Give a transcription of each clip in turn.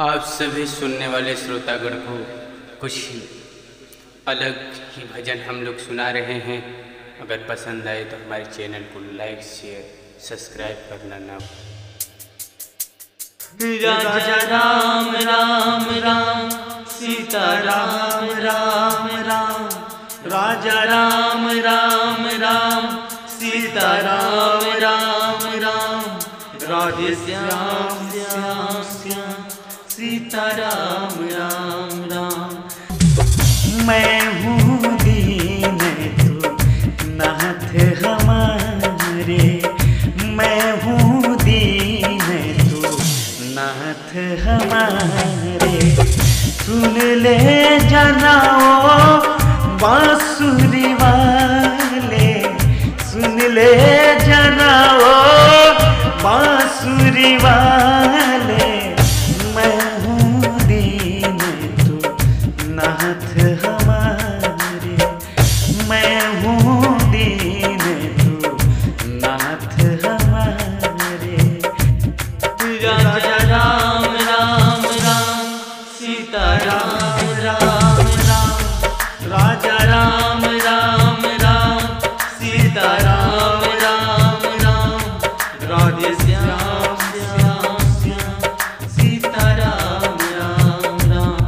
आप सभी सुनने वाले श्रोतागण को कुछ अलग ही भजन हम लोग सुना रहे हैं। अगर पसंद आए तो हमारे चैनल को लाइक शेयर सब्सक्राइब करना ना राजा राम राम राम सीता राम राम राम राजा राम राम राम सीता राम राम राम राधे श्याम श्याम श्याम सीता राम राम राम। मैं हूँ दीन तू नाथ हमारे, मैं हूँ दीन तू नाथ हमारे। सुन ले जनाओ बांसुरी वाले, सुन ले जनाओ बांसुरी वाले। मैं हूँ दीन तू नाथ हमारे, मैं हूँ दीन तू नाथ हमारे। राजा राम राम राम सीता राम राम राम राजा राम राम राम सीता राम राम राम राधे श्याम श्याम श्याम सीता राम राम राम।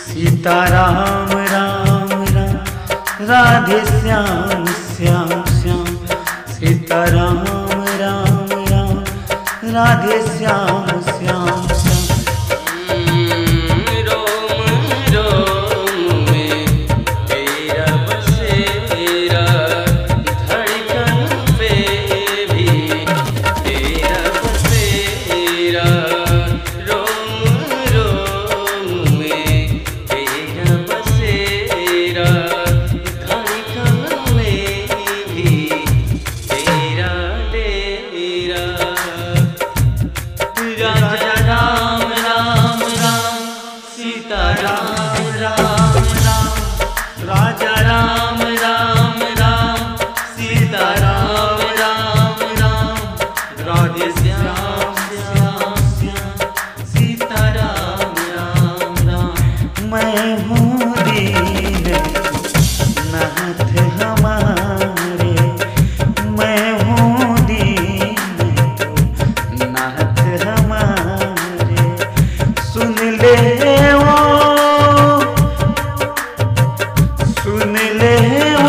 सीता राम राम राम राधे श्याम श्याम श्याम सीता राम राम राम राधे श्याम श्याम श्याम। रोम रोम में तेरा बसेरा, धड़कन पे भी तेरा बसेरा। रोम रोम में तेरा बसेरा, धड़कन में भी तेरा डेरा। राजा राम राम राम सीता राम राम राम राजा राम राम राम सीता राम राम राम राधे श्याम श्याम श्याम सीता राम राम राम। मैं हूँ दीन नाथ हमारे, मैं हूँ दीन नाथ हमारे। सुन ले ओ, सुन ले ओ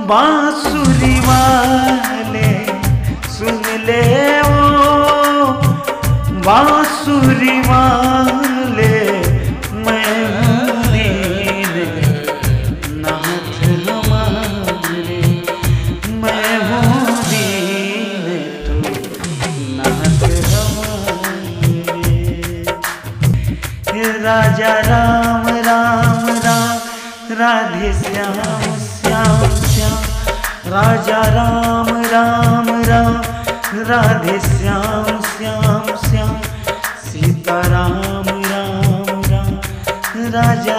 बांसुरी वाले, सुन ले ओ बांसुरी वाले। मैं हूँ दीन नाथ हमारे, मैं हूँ दीन तू नाथ हमारे। राजा राम राम राम राधे श्याम श्याम श्याम राजा राम राम राम राधे श्याम श्याम श्याम सीता राम राम राम राजा